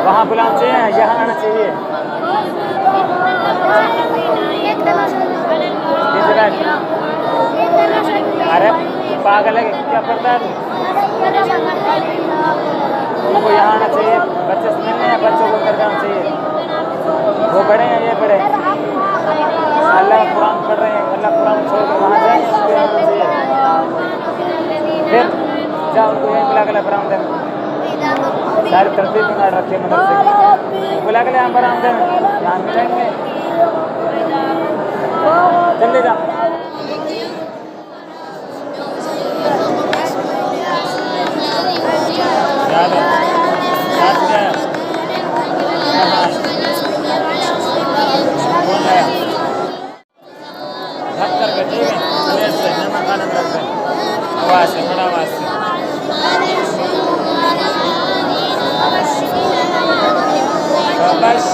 वहाँ बुलाना चाहिए, यहाँ आना चाहिए। अरे पागल है क्या करता है तुमको यहाँ आना चाहिए, बच्चे से मिलने हैं, बच्चों को कर जाना चाहिए। वो बड़े हैं, ये बड़े अल्लाह कुरान पढ़ रहे हैं, अल्लाह कुरान छोड़कर वहाँ जाएंगे, उनको यहाँ आना चाहिए। फिर जाओ उनको यहीं बुला के बरामदे में, सारी तरतीब बना रखी है मदरसे की, बुला के यहाँ बरामदे में, यहाँ मिलेंगे। जल्दी जाओ। आवाज से बड़ा आवाज से बस